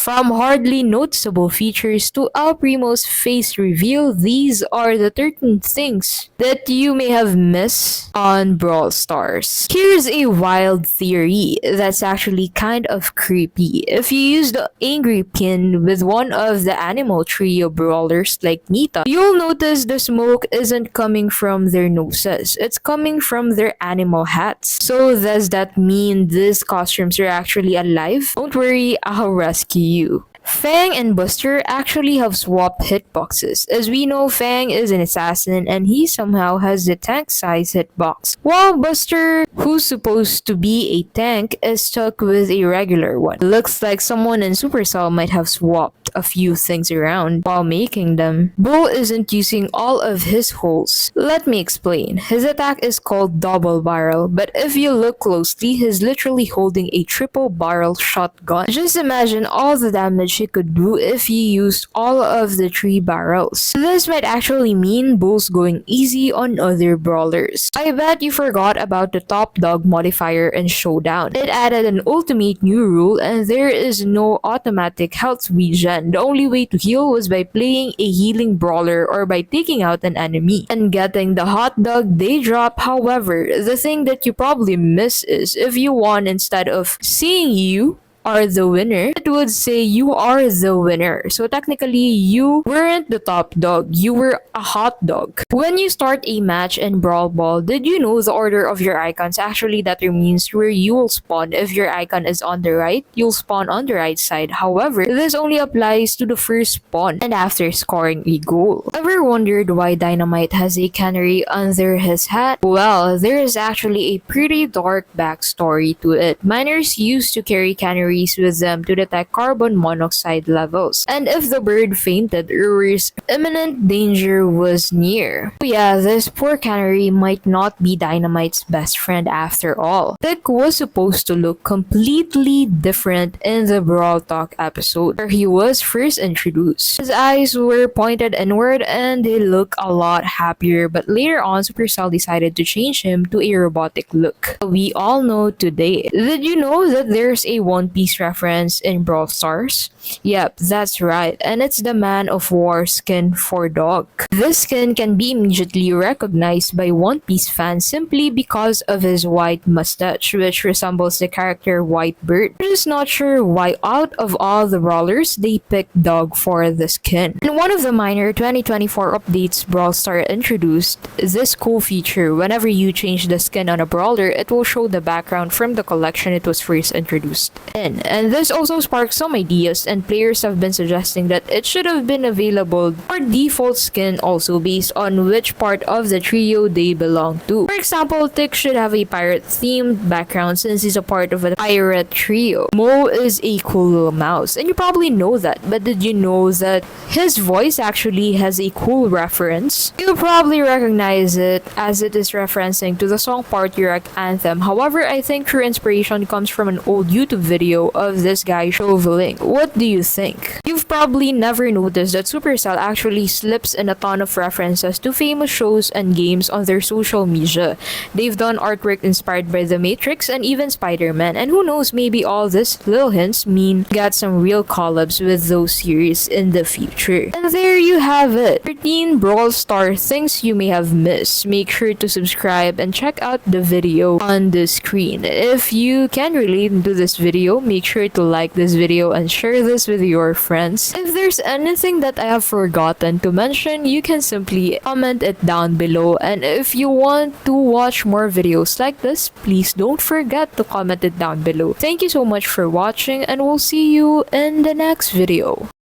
From hardly noticeable features to El Primo's face reveal, these are the 13 things that you may have missed on Brawl Stars. Here's a wild theory that's actually kind of creepy. If you use the angry pin with one of the animal trio brawlers like Nita, you'll notice the smoke isn't coming from their noses, it's coming from their animal hats. So does that mean these costumes are actually alive? Don't worry, I'll rescue you. Fang and Buster actually have swapped hitboxes. As we know, Fang is an assassin and he somehow has the tank-size hitbox, while Buster, who's supposed to be a tank, is stuck with a regular one. Looks like someone in Supercell might have swapped a few things around while making them. Bo isn't using all of his holes. Let me explain. His attack is called double barrel, but if you look closely, he's literally holding a triple barrel shotgun. Just imagine all the damage he could do if he used all of the 3 barrels. This might actually mean Bo's going easy on other brawlers. I bet you forgot about the top dog modifier in Showdown. It added an ultimate new rule and there is no automatic health regen. The only way to heal was by playing a healing brawler or by taking out an enemy and getting the hot dog they drop. However, the thing that you probably miss is if you won, instead of seeing you are the winner, it would say you are the winner. So technically, you weren't the top dog, you were a hot dog. When you start a match in Brawl Ball, did you know the order of your icons actually determines where you will spawn? If your icon is on the right, you'll spawn on the right side. However, this only applies to the first spawn and after scoring a goal. Ever wondered why Dynamite has a canary under his hat? Well, there is actually a pretty dark backstory to it. Miners used to carry canaries with them to detect carbon monoxide levels, and if the bird fainted or imminent danger was near. So yeah, this poor canary might not be Dynamite's best friend after all. Tick was supposed to look completely different in the Brawl Talk episode where he was first introduced. His eyes were pointed inward and they look a lot happier, but later on Supercell decided to change him to a robotic look. We all know today. Did you know that there's a One Piece reference in Brawl Stars? Yep, that's right, and it's the Man of War skin for Dog. This skin can be immediately recognized by One Piece fans simply because of his white mustache, which resembles the character White Bird. I'm just not sure why out of all the brawlers, they picked Dog for the skin. In one of the minor 2024 updates Brawl Stars introduced this cool feature. Whenever you change the skin on a brawler, it will show the background from the collection it was first introduced in. And this also sparked some ideas, and players have been suggesting that it should have been available for default skin also based on which part of the trio they belong to. For example, Tick should have a pirate themed background since he's a part of a pirate trio. Mo is a cool little mouse, and you probably know that, but did you know that his voice actually has a cool reference? You'll probably recognize it as it is referencing to the song Party Rock Anthem. However, I think true inspiration comes from an old YouTube video of this guy shoveling. What do you think? You've probably never noticed that Supercell actually slips in a ton of references to famous shows and games on their social media. They've done artwork inspired by The Matrix and even Spider-Man, and who knows, maybe all these little hints mean get some real collabs with those series in the future. And there you have it, 13 Brawl Star things you may have missed. Make sure to subscribe and check out the video on the screen. If you can relate to this video, make sure to like this video and share this with your friends. If there's anything that I have forgotten to mention, you can simply comment it down below. And if you want to watch more videos like this, please don't forget to comment it down below. Thank you so much for watching, and we'll see you in the next video.